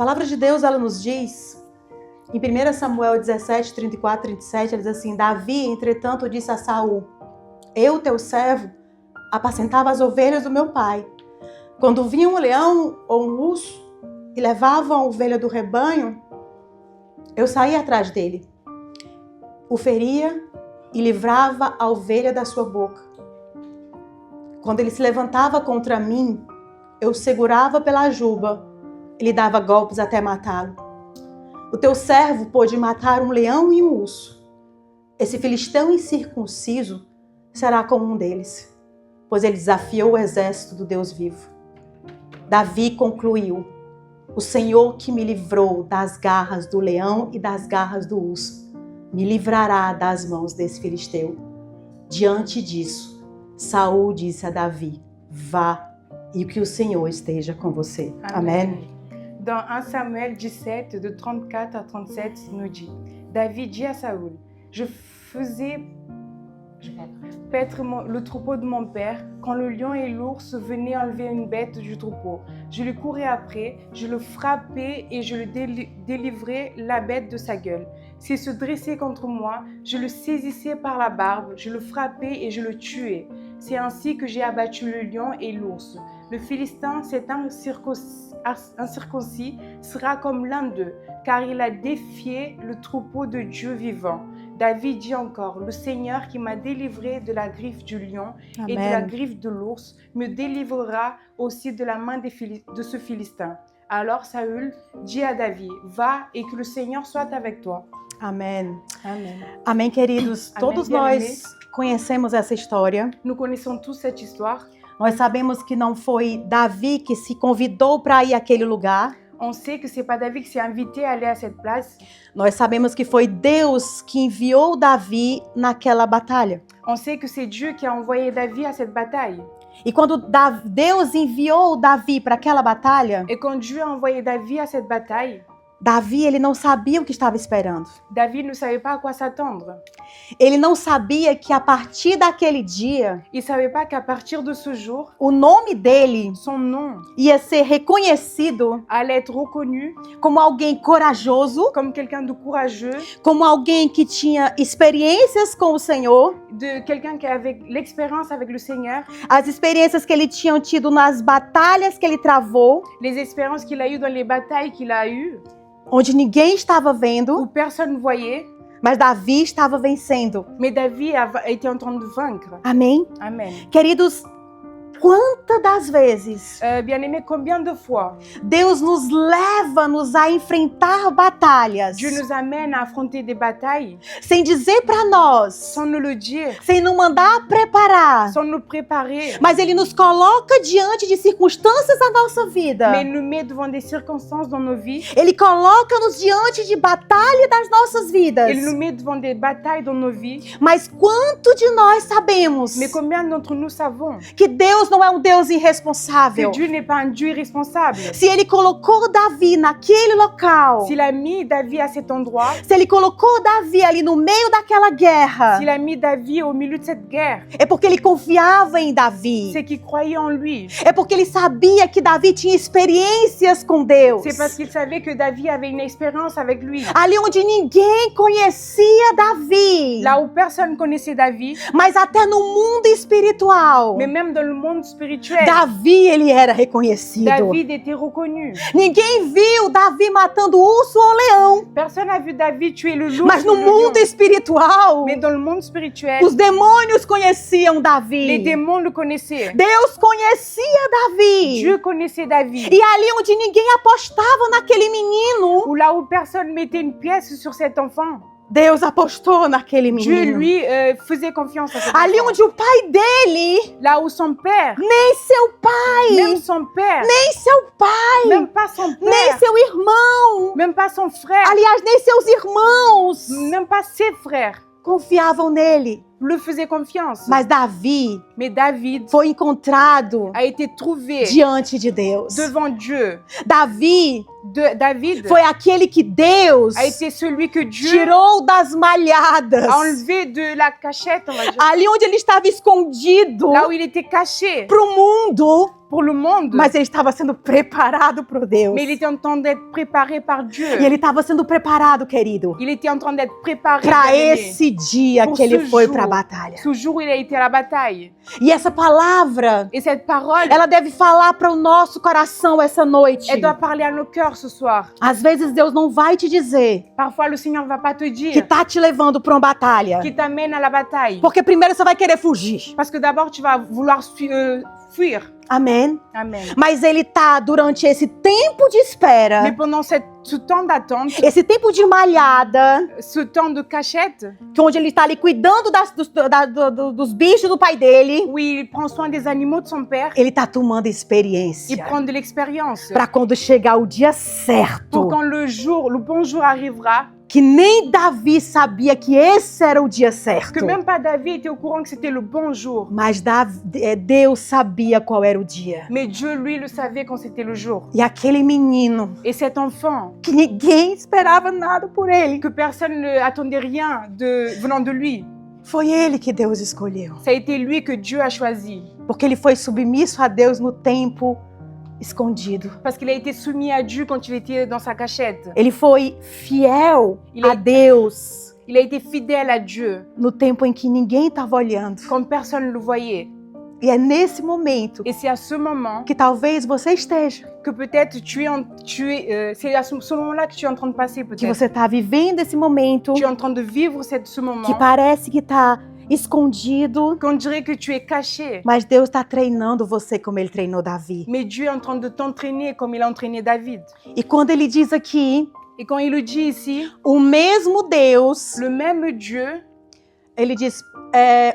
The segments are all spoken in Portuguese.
palavra de Deus, ela nos diz, em 1 Samuel 17, 34, 37, ela diz assim: Davi, entretanto, disse a Saul: eu, teu servo, apacentava as ovelhas do meu pai. Quando vinha um leão ou um urso e levava a ovelha do rebanho, eu saía atrás dele, o feria e livrava a ovelha da sua boca. Quando ele se levantava contra mim, eu o segurava pela juba e lhe dava golpes até matá-lo. O teu servo pôde matar um leão e um urso. Esse filisteu incircunciso será como um deles, pois ele desafiou o exército do Deus vivo. Davi concluiu: o Senhor que me livrou das garras do leão e das garras do urso, me livrará das mãos desse filisteu. Diante disso, Saul disse a Davi: vá, e que o Senhor esteja com você. Amém. Dans 1 Samuel 17, de 34 à 37, nous dit: David dit à Saoul: je faisais paître le troupeau de mon père quand le lion et l'ours venaient enlever une bête du troupeau. Je lui courais après, je le frappais et je le délivrais la bête de sa gueule. S'il se dressait contre moi, je le saisissais par la barbe, je le frappais et je le tuais. C'est ainsi que j'ai abattu le lion et l'ours. Le Philistin, cet incirconcis, sera comme l'un d'eux, car il a défié le troupeau de Dieu vivant. David dit encore: le Seigneur qui m'a délivré de la griffe du lion et de la griffe de l'ours me délivrera aussi de la main de ce Philistin. Alors Saül dit à David: va et que le Seigneur soit avec toi. Amém. Amém. Amém, queridos. Amém, Todos bien-aimés. nós conhecemos essa história. Nous connaissons tous cette histoire. Nós sabemos que não foi Davi que se convidou para ir àquele lugar. On sait que c'est pas David qui s'est invité à aller à cette place. Nós sabemos que foi Deus que enviou Davi naquela batalha. On sait que c'est Dieu qui a envoyé David à cette bataille. E quando Deus enviou Davi para aquela batalha, Et quand Dieu a envoyé David à cette bataille, Davi, ele não sabia o que estava esperando. David ne savait pas à quoi s'attendre. Ele não sabia que a partir daquele dia, Il savait pas qu'à partir de ce jour, o nome dele son nom ia ser reconhecido allait être reconnu como alguém corajoso, comme quelqu'un de courageux, como alguém que tinha experiências com o Senhor, de quelqu'un qui avait l'expérience avec le Seigneur, as experiências que ele tinha tido nas batalhas que ele travou, les expériences qu'il a eues dans les batailles qu'il a eues, onde ninguém estava vendo, où personne ne voyait, mas Davi estava vencendo. mais David était en train de vaincre. Amém? Amen. Queridos, quantas das vezes Bien-aimés, combien de fois Deus nos leva-nos a enfrentar batalhas Dieu nous amène à affronter des batailles sem dizer para nós, sans nous le dire, sem nos mandar preparar, sans nous préparer, mas Ele nos coloca diante de circunstâncias da nossa vida. mais nous met devant des circonstances dans nos vies. Ele coloca-nos diante de batalha das nossas vidas. Il nous met devant des batailles dans nos vies. Mas quanto de nós sabemos Mais combien d'entre nous savons que Deus não é um Deus que irresponsável? Dieu n'est pas un Dieu irresponsable? Se Ele colocou Davi naquele local, S'il a mis David à cet endroit, se Ele colocou Davi ali no meio daquela guerra, s'il a mis David au milieu de cette guerre, é porque Ele confiava em Davi. c'est qu'il croyait en lui. É porque Ele sabia que Davi tinha experiências com Deus. C'est parce qu'il savait que David avait une expérience avec lui. Ali onde ninguém conhecia Davi, Là où personne connaissait David, mas até no mundo espiritual, mais même dans le monde spirituel, Davi, ele era reconhecido. David était reconnu. Ninguém viu Davi matando urso ou leão, Personne n'a vu David tuer le loup, mas ou no le lion. mundo espiritual, Mais dans le monde spirituel, os demônios conheciam les Davi. démons le connaissaient. Deus conhecia Davi. Dieu connaissait David. E ali onde ninguém apostava naquele menino, Ou là où personne mettait une pièce sur cet enfant, Deus apostou naquele Dieu menino. lui faisait confiance à cet Ali enfant. onde o pai dele, Là où son père, nem seu pai, même son père, nem seu pai, même pas son nem père, seu irmão, même pas son frère, aliás, nem seus irmãos même pas ses frères confiavam nele. lui faisait confiance. Mas Davi Mais David foi encontrado a été trouvé diante de Deus. devant Dieu. Davi David foi aquele que Deus a été celui que Dieu tirou das malhadas. a enlevé de la cachette, on va dire. Ali onde ele estava escondido Là où il était caché para o mundo, pour le monde. mas ele estava sendo preparado por Deus. Mais il était en train d'être préparé par Dieu. E ele estava sendo preparado, querido, Il était en train d'être préparé para bien-aimé, esse dia Por que ele ce foi jour. para a batalha. ce jour où il a été à la bataille. E essa palavra, Et cette parole, ela deve falar para o nosso coração essa noite. elle doit parler à nos cœurs ce soir. Às vezes Deus não vai te dizer Parfois, le Seigneur ne va pas te que dire tá te levando para uma batalha. qu'il t'amène à la bataille. Porque primeiro você vai querer fugir. Parce que d'abord, tu vas vouloir fuir. Amém? Amen. Mas ele tá durante esse tempo de espera, Mais pendant ce temps d'attente, esse tempo de malhada, ce temps de cachette, onde ele está ali cuidando dos bichos do pai dele, où il prend soin des animaux de son père, ele tá tomando il experiência prend de l'expérience. para quando chegar o dia Pour certo, quand le bon jour arrivera, que nem Davi sabia que esse era o dia certo, que même pas David était au courant que c'était le bon jour. mas Deus sabia qual era o dia. Mais Dieu, lui, le savait quand c'était le jour. E aquele menino Et cet enfant, que ninguém esperava nada por ele, que personne ne attendait rien venant de lui, foi ele que Deus escolheu, ça a été lui que Dieu a choisi. porque ele foi submisso a Deus no tempo escondido. Parce qu'il a été soumis à Dieu quand il était dans sa cachette. Ele foi fiel Ele a Deus Il a été fidèle à Dieu no tempo em que ninguém estava olhando. quand personne ne le voyait. E é nesse momento Et c'est à ce moment que talvez você esteja, que peut-être c'est à ce moment-là que tu es en train de passer que peut-être. você está vivendo esse momento Tu es en train de vivre ce moment. que parece que está escondido, Qu'on dirait que tu es caché. mas Deus está treinando você como Ele treinou Davi. Mais Dieu est en train de t'entraîner comme il a entraîné David. E quando Ele diz aqui, Et quand il le dit ici, o mesmo Deus, le même Dieu, Ele diz,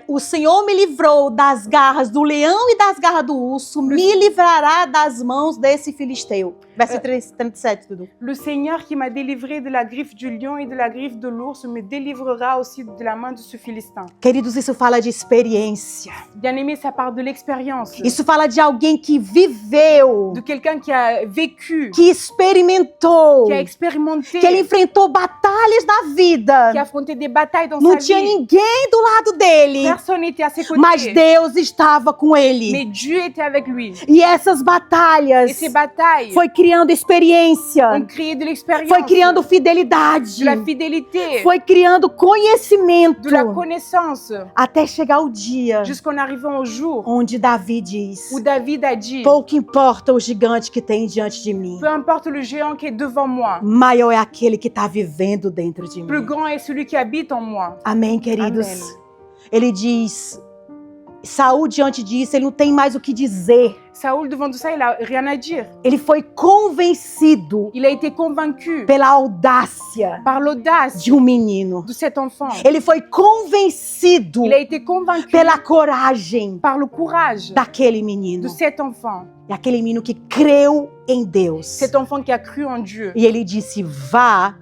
o Senhor me livrou das garras do leão e das garras do urso, me livrará das mãos desse filisteu. Verso 37, Dudu. le Seigneur qui m'a délivré de la griffe du lion et de la griffe de l'ours me délivrera aussi de la main de ce Philistin. Queridos, isso fala de experiência. Bien-aimé, ça part de l'expérience. Isso fala de alguém que viveu, De quelqu'un qui a vécu, que experimentou, qui a expérimenté, que ele enfrentou batalhas na vida. qui a affronté des batailles dans Não sa tinha vie. ninguém do lado dele, Personne n'était à ses côtés. mas Deus estava com Mais ele. Dieu était avec lui. E essas Et batalhas ces batailles foi criando experiência, ont créé de l'expérience, foi criando fidelidade, de la fidélité, foi criando conhecimento, de la connaissance, até chegar o dia jusqu'en arrivant au jour onde Davi diz: où David a dit, pouco importa o gigante que tem diante de mim, peu importe le géant qui est devant moi, maior é aquele que está vivendo dentro de plus mim. grand est celui qui habite en moi. Amém, queridos? Amém. Ele diz, Saul diante disso, ele não tem mais o que dizer. Saoul, devant tout ça, il n'a rien à dire. Ele foi convencido Il a été convaincu pela audácia par l'audace de menino. de cet enfant. Ele foi convencido Il a été convaincu pela coragem par le courage daquele de menino. cet enfant. E aquele menino que creu em Deus. Cet enfant qui a cru en Dieu. E ele disse, vá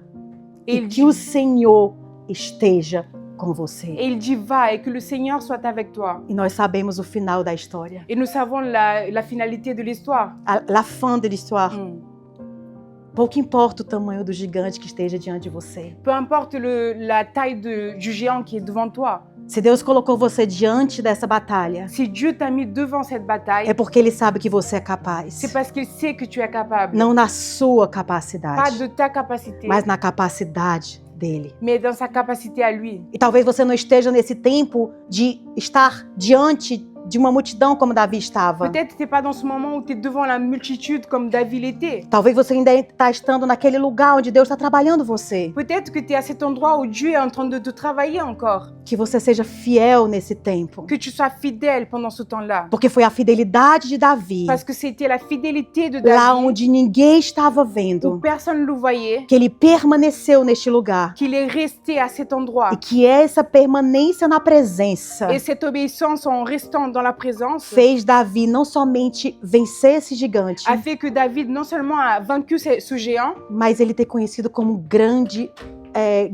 Et e il que dit, o Senhor esteja com você. et il dit, va et que le Seigneur soit avec toi. E nós sabemos o final da história. Et nous savons la finalité de l'histoire. La fin de l'histoire. Mm. Pouco importa o tamanho do gigante que esteja diante de você. Peu importe la taille du géant qui est devant toi. Se Deus colocou você diante dessa batalha, Si Dieu t'a mis devant cette bataille, é porque Ele sabe que você é capaz. c'est parce qu'il sait que tu es capable. Não na sua Pas capacidade, de ta capacité, mas na capacidade dele. mais dans sa capacité à lui. E talvez você não esteja nesse tempo de estar diante de uma multidão como Davi estava. Peut-être que tu n'es pas dans ce moment où tu es devant la multitude comme David l'était. Talvez você ainda está estando naquele lugar onde Deus está trabalhando você. Peut-être que tu es à cet endroit où Dieu est en train de te travailler encore. Que você seja fiel nesse tempo. Que tu sois fidèle pendant ce temps-là. Porque foi a fidelidade de Davi, Parce que c'était la fidélité de lá David, onde ninguém estava où vendo, personne ne le voyait, que ele permaneceu neste lugar. qu'il est resté à cet endroit. E que essa permanência na presença Et cette obéissance en restant dans la présence fez Davi não somente vencer esse gigante, a fait que David non seulement a vaincu ce géant, mas ele ter conhecido como um grande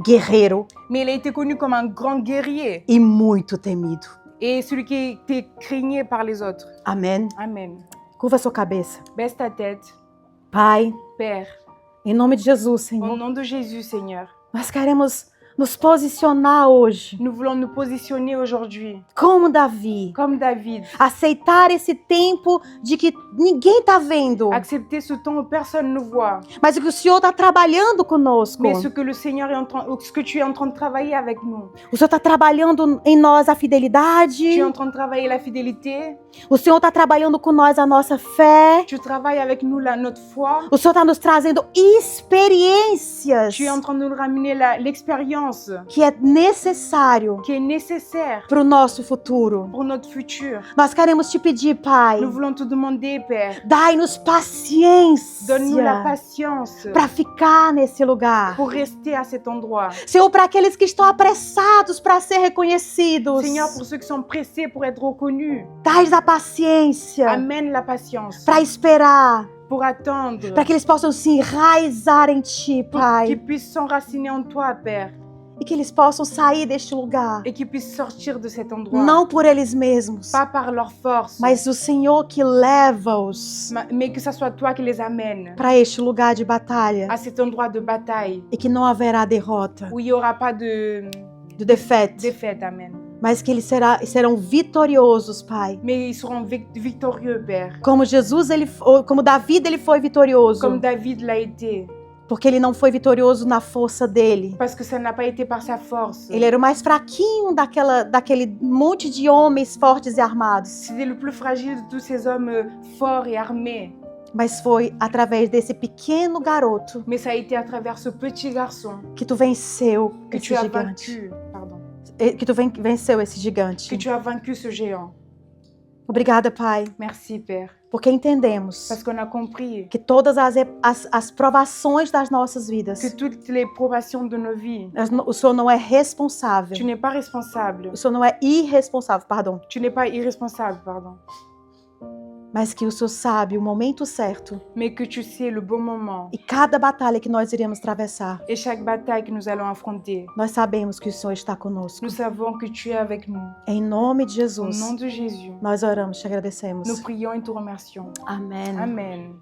guerreiro mais il a été connu comme un grand guerrier e muito temido. et celui qui était craigné par les autres. Amém? Amen. Curva sua cabeça. Baisse ta tête. Pai, Père, em nome de Jesus, au Senhor, nom de Jésus, Seigneur, nós queremos nos posicionar hoje nous voulons nous positionner aujourd'hui como Davi. comme David. Aceitar esse tempo de que ninguém está vendo, Accepter ce temps où personne ne voit, mas que o Senhor está trabalhando conosco. mais ce que le Seigneur est en train, ce que tu es en train de travailler avec nous. O Senhor está trabalhando em nós a Tu fidelidade. es en train de travailler la fidélité. O Senhor está trabalhando com nós a nossa fé. Tu travailles avec nous notre foi. O Senhor está nos trazendo experiências Tu es en train de nous ramener l'expérience que é necessário qui est nécessaire para o nosso futuro. pour notre futur. Nós queremos te pedir, Pai, Nous voulons te demander, Père, dai-nos donne-nous la paciência patience para ficar nesse lugar. pour rester à cet endroit. Senhor, para aqueles que estão apressados para ser reconhecidos, Seigneur, pour ceux qui sont pressés pour être reconnus, dai-nos a paciência amène la patience para esperar, pour attendre, para que eles possam se enraizar em Ti, pour Pai, qu'ils puissent s'enraciner en toi, Père, e que eles possam sair deste lugar, et qu'ils puissent sortir de cet endroit, não por eles mesmos, pas par leur force, mas o Senhor que leva-os mais que ce soit toi qui les amène para este lugar de batalha à cet endroit de bataille e que não haverá derrota, où il n'y aura pas de de défaite, défaite, Amen. mas que eles serão vitoriosos, Pai. Mais ils seront victorieux, Père, Como Jesus, como Davi, ele foi vitorioso, comme David l'a été, porque ele não foi vitorioso na força dele. parce que ça n'a pas été par sa force. Ele era o mais fraquinho daquele monte de homens fortes e armados. C'était le plus fragile de tous ces hommes forts et armés. Mas foi através desse pequeno garoto Mais ça a été à travers ce petit garçon que tu venceu que esse tu as gigante. vaincu, pardon, Que tu venceu esse que gigante. tu as vaincu ce géant. Obrigada, Pai, Merci, Père, porque entendemos parce qu'on a compris que todas as provações das nossas vidas, que toutes les probations de nos vies, o Senhor não é responsável. tu n'es pas responsable, O Senhor não é irresponsável, pardon. tu n'es pas irresponsable, pardon, Mas que o Senhor sabe o momento certo mais que tu sais le bon moment e cada batalha que nós iremos atravessar. et chaque bataille que nous allons affronter. Nós sabemos que o Senhor está conosco. Nous savons que tu es avec nous. Em nome de Au Jesus, nom de Jésus, nós oramos, te agradecemos. nous prions et te remercions. Amém. Amen.